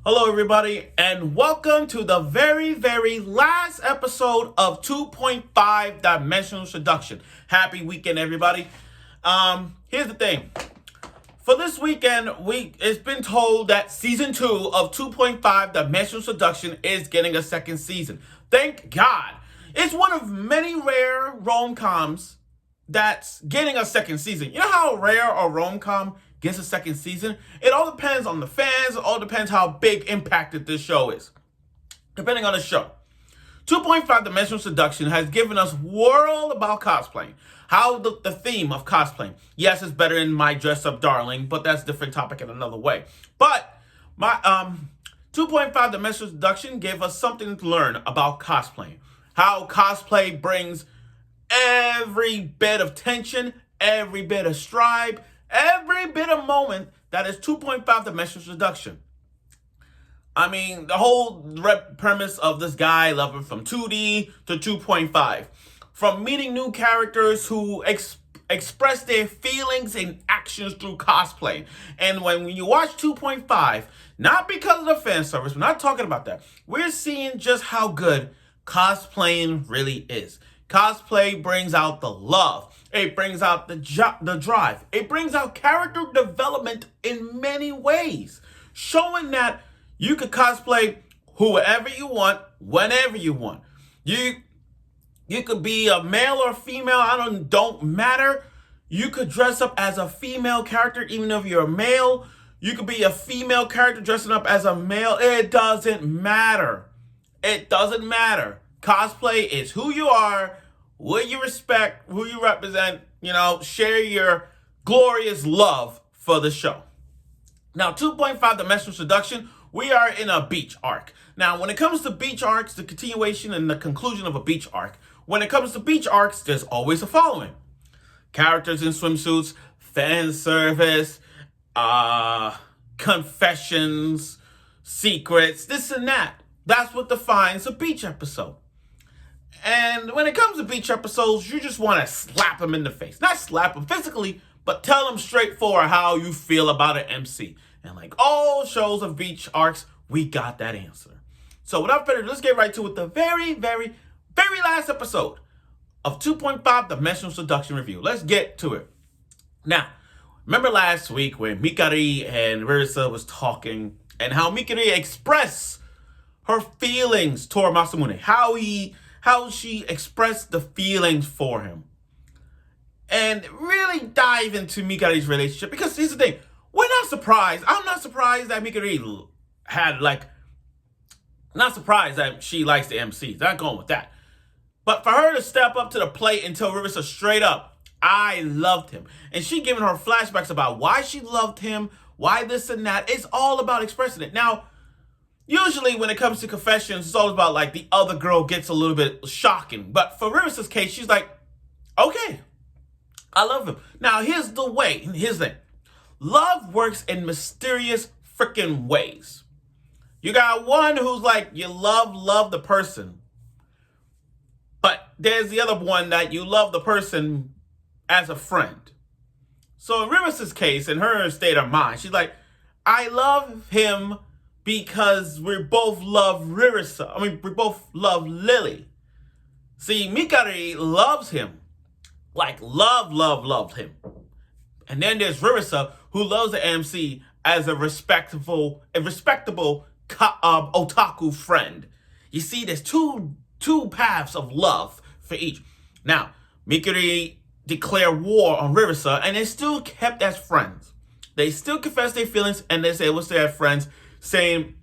Hello, everybody, and welcome to the very last episode of 2.5 Dimensional Seduction. Happy weekend, everybody. Here's the thing. For this weekend, it's been told that season 2 of 2.5 Dimensional Seduction is getting a second season. Thank God. It's one of many rare rom-coms that's getting a second season. You know how rare a rom-com gets a second season? It all depends on the fans. It all depends how big impacted this show is. Depending on the show. 2.5 Dimensional Seduction has given us world about cosplaying. How the theme of cosplaying. Yes, it's better than My Dress Up Darling, but that's a different topic in another way. But my 2.5 Dimensional Seduction gave us something to learn about cosplaying. How cosplay brings every bit of tension, every bit of stripe, every bit of moment that is 2.5 Dimensional Seduction. I mean, the whole premise of this guy loving from 2D to 2.5. From meeting new characters who express their feelings and actions through cosplay. And when you watch 2.5, not because of the fan service, we're not talking about that. We're seeing just how good cosplaying really is. Cosplay brings out the love. It brings out the drive. It brings out character development in many ways. Showing that you could cosplay whoever you want, whenever you want. You could be a male or female, don't matter. You could dress up as a female character even if you're a male. You could be a female character dressing up as a male. It doesn't matter. It doesn't matter. Cosplay is who you are, what you respect, who you represent, share your glorious love for the show. Now, 2.5 Dimensional Seduction, we are in a beach arc. Now, when it comes to beach arcs, the continuation and the conclusion of a beach arc, when it comes to beach arcs, there's always the following. Characters in swimsuits, fan service, confessions, secrets, this and that. That's what defines a beach episode. And when it comes to beach episodes, you just want to slap them in the face. Not slap them physically, but tell them straightforward how you feel about an MC. And like all shows of beach arcs, we got that answer. So without further ado, let's get right to it. The very last episode of 2.5 Dimensional Seduction Review. Let's get to it. Now, remember last week when Mikari and Ririsa was talking and how Mikari expressed her feelings toward Masamune. How she expressed the feelings for him. And really dive into Mikari's relationship. Because here's the thing. We're not surprised. I'm not surprised that Mikari not surprised that she likes the MCs. Not going with that. But for her to step up to the plate and tell Ririsa straight up, I loved him. And she giving her flashbacks about why she loved him, why this and that. It's all about expressing it. Now, usually when it comes to confessions, it's all about like the other girl gets a little bit shocking. But for Ririsa's case, she's like, okay, I love him. Now, here's the thing. Love works in mysterious freaking ways. You got one who's like, you love the person. But there's the other one that you love the person as a friend. So in Ririsa's case, in her state of mind, she's like, I love him because we both love Ririsa. We both love Lily. See, Mikari loves him. Like, love him. And then there's Ririsa, who loves the MC as a respectable otaku friend. You see, there's two paths of love for each. Now, Mikari declare war on Ririsa, and they still kept as friends. They still confess their feelings, and they say, we'll stay as friends, saying,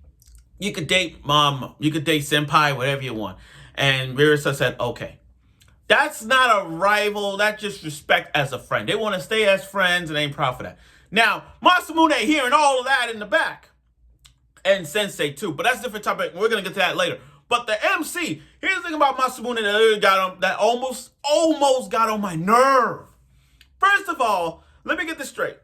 you could date mom, you could date senpai, whatever you want. And Ririsa said, okay. That's not a rival, that's just respect as a friend. They want to stay as friends and ain't proud for that. Now, Masamune hearing all of that in the back. And Sensei too, but that's a different topic. We're going to get to that later. But the MC, here's the thing about Masamune that almost got on my nerve. First of all, let me get this straight.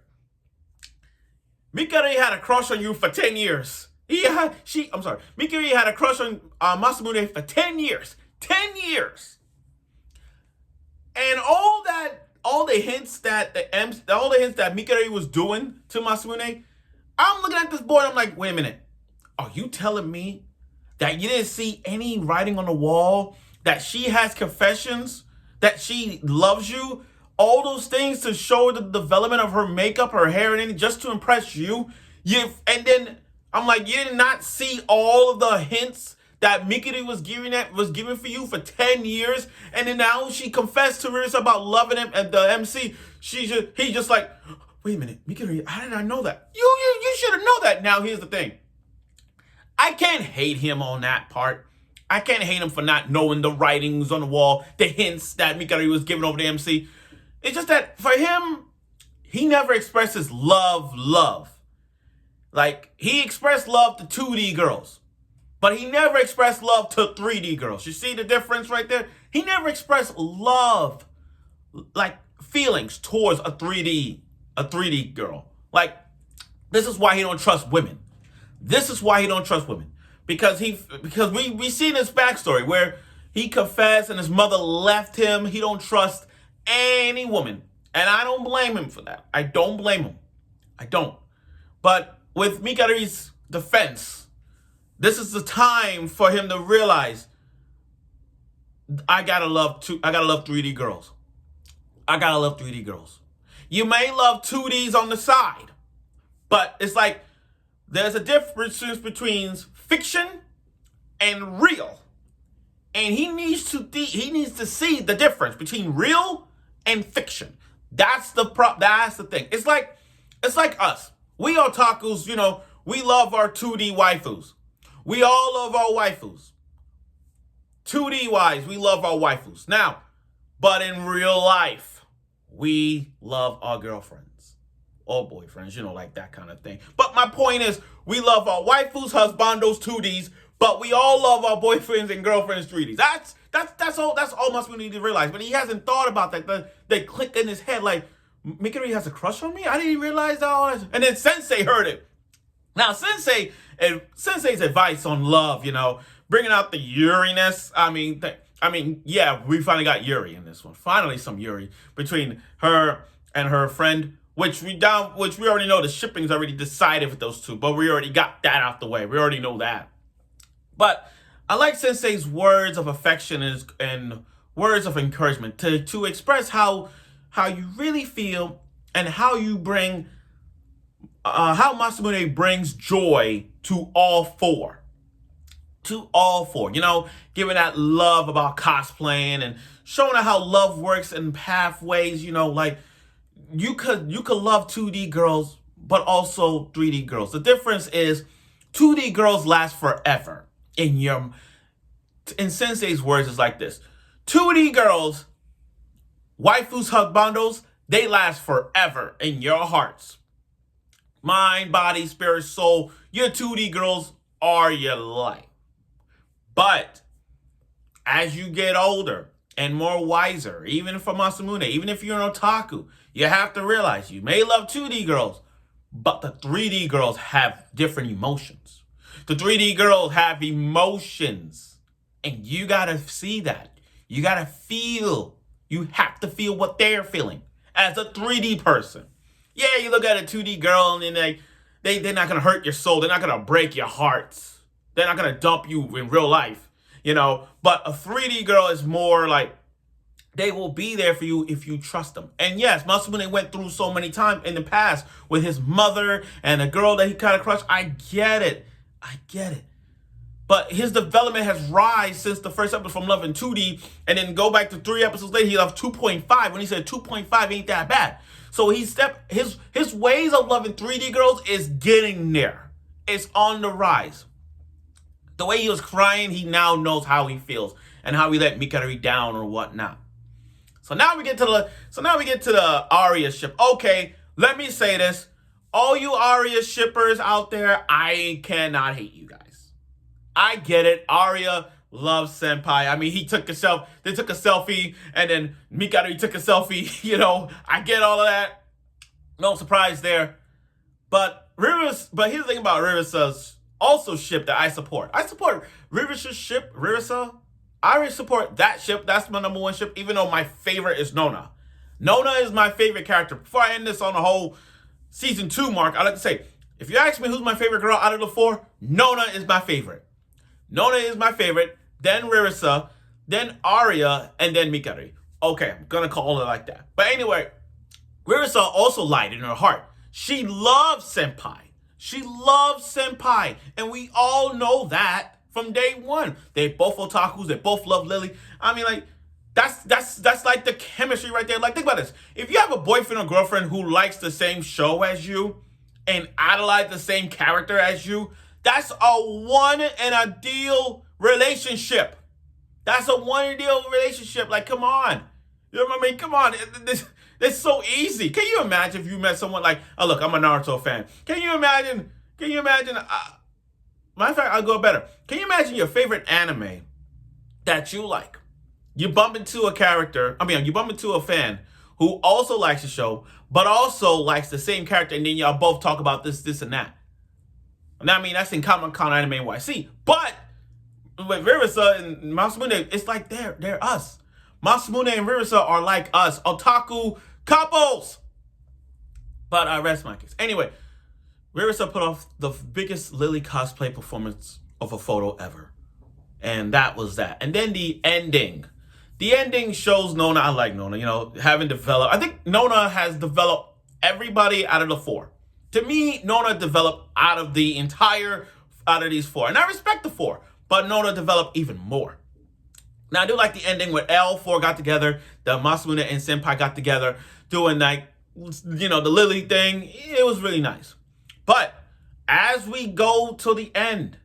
Mikari had a crush on you for 10 years. Mikari had a crush on Masamune for 10 years. 10 years. And all the hints that Mikari was doing to Masamune, I'm looking at this boy and I'm like, wait a minute. Are you telling me that you didn't see any writing on the wall, that she has confessions, that she loves you, all those things to show the development of her makeup, her hair, and anything just to impress you? And then I'm like, you did not see all of the hints that Mikiri was giving for you for 10 years, and then now she confessed to Ririsa about loving him at the MC. He just like, wait a minute, Mikiri, how did I know that? You should have known that. Now here's the thing. I can't hate him on that part. I can't hate him for not knowing the writings on the wall, the hints that Mikari was giving over the MC. It's just that for him, he never expresses love. Like, he expressed love to 2D girls, but he never expressed love to 3D girls. You see the difference right there? He never expressed love, like feelings towards a 3D girl. Like, this is why he don't trust women. This is why he don't trust women. Because we seen his backstory where he confessed and his mother left him. He don't trust any woman. And I don't blame him for that. I don't blame him. I don't. But with Mikari's defense, this is the time for him to realize, I gotta love 3D girls. I gotta love 3D girls. You may love 2Ds on the side, but it's like there's a difference between fiction and real. And he needs to see the difference between real and fiction. That's the thing. It's like us. We otakus, we love our 2D waifus. We all love our waifus. 2D wise, we love our waifus. Now, but in real life, we love our girlfriends or boyfriends, like that kind of thing. But my point is, we love our waifus, husbandos, 2Ds, but we all love our boyfriends and girlfriends 3Ds. That's all Masamune need to realize. But he hasn't thought about that. They click in his head like, Mikiri has a crush on me? I didn't realize that. And then Sensei heard it. Now, Sensei's advice on love, bringing out the Yuri-ness. I mean, yeah, we finally got Yuri in this one. Finally, some Yuri between her and her friend, which we already know the shipping's already decided with those two, but we already got that out the way. We already know that. But I like Sensei's words of affection and words of encouragement to express how you really feel and how you bring how Masamune brings joy to all four. To all four, giving that love about cosplaying and showing how love works in pathways, like you could love 2D girls, but also 3D girls. The difference is 2D girls last forever. In Sensei's words, is like this. 2D girls, waifus, husbandos, they last forever in your hearts. Mind, body, spirit, soul, your 2D girls are your life. But as you get older and more wiser, even for Masamune, even if you're an otaku, you have to realize you may love 2D girls, but the 3D girls have different emotions. The 3D girls have emotions, and you gotta see that. You gotta feel. You have to feel what they're feeling as a 3D person. Yeah, you look at a 2D girl and then they're not gonna hurt your soul. They're not gonna break your hearts. They're not going to dump you in real life, But a 3D girl is more like, they will be there for you if you trust them. And yes, Masamune went through so many times in the past with his mother and a girl that he kind of crushed. I get it. But his development has risen since the first episode from loving 2D, and then go back to 3 episodes later, he loved 2.5 when he said 2.5 ain't that bad. So his ways of loving 3D girls is getting there. It's on the rise. The way he was crying, he now knows how he feels and how he let Mikari down or whatnot. So now we get to the Arya ship. Okay, let me say this. All you Arya shippers out there, I cannot hate you guys. I get it. Arya loves Senpai. I mean, they took a selfie, and then Mikari took a selfie, I get all of that. No surprise there. But here's the thing about Ririsa's also ship that I support. I support Ririsa's ship, Ririsa. I support that ship. That's my number one ship, even though my favorite is Nona. Nona is my favorite character. Before I end this on the whole season 2 mark, I like to say, If you ask me who's my favorite girl out of the 4, Nona is my favorite. Nona is my favorite, then Ririsa, then Arya, and then Mikari. Okay, I'm gonna call it like that. But anyway, Ririsa also lied in her heart. She loves Senpai. She loves Senpai. And we all know that from day one. They both otakus. They both love Lily. I mean, like, that's like the chemistry right there. Like, think about this. If you have a boyfriend or girlfriend who likes the same show as you and idolize the same character as you, that's a one and a deal relationship. That's a one and a deal relationship. Like, come on. You know what I mean? Come on. It's so easy. Can you imagine if you met someone like, oh, look, I'm a Naruto fan. Can you imagine, matter of fact, I'll go better. Can you imagine your favorite anime that you like? You bump into you bump into a fan who also likes the show, but also likes the same character, and then y'all both talk about this, and that. And I mean, that's in Comic-Con Anime NYC. But with Ririsa and Masamune, it's like they're us. Masamune and Ririsa are like us, otaku couples. But I rest my case. Anyway, Ririsa put off the biggest Lily cosplay performance of a photo ever. And that was that. And then the ending. The ending shows Nona, I like Nona, having developed. I think Nona has developed everybody out of the 4. To me, Nona developed out of these 4. And I respect the 4, but Nona developed even more. Now, I do like the ending where L4 got together, the Masamune and Senpai got together, doing the Lily thing. It was really nice. But as we go to the end,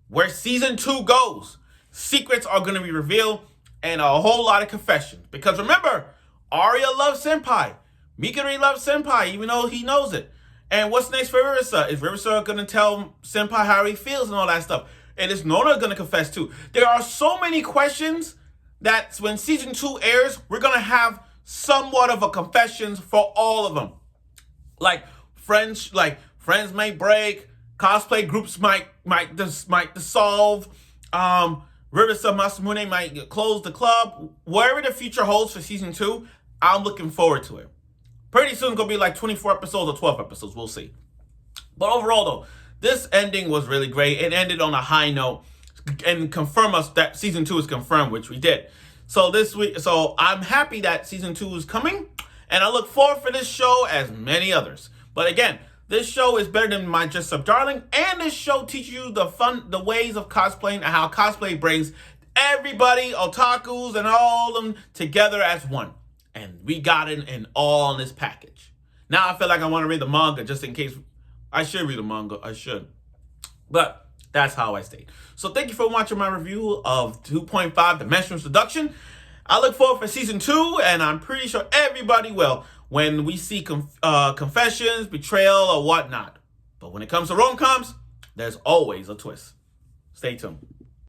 where season 2 goes, secrets are going to be revealed and a whole lot of confessions. Because remember, Arya loves Senpai. Mikari loves Senpai, even though he knows it. And what's next for Ririsa? Is Ririsa going to tell Senpai how he feels and all that stuff? And is Nona going to confess too? There are so many questions that when season 2 airs, we're going to have somewhat of a confessions for all of them. Like friends may break, cosplay groups might dissolve, Ririsa Masamune might close the club. Wherever the future holds for season 2, I'm looking forward to it. Pretty soon it's going to be like 24 episodes or 12 episodes. We'll see. But overall, though, this ending was really great. It ended on a high note and confirmed us that season 2 is confirmed, which we did. So I'm happy that season 2 is coming, and I look forward for this show as many others. But again, this show is better than My Just Sub Darling, and this show teaches you the ways of cosplaying and how cosplay brings everybody, otakus, and all of them together as one. And we got it in all in this package. Now I feel like I want to read the manga just in case. I should read the manga. I should. But that's how I stayed. So thank you for watching my review of 2.5 Dimensional Seduction. I look forward for season 2, and I'm pretty sure everybody will when we see confessions, betrayal, or whatnot. But when it comes to rom-coms, there's always a twist. Stay tuned.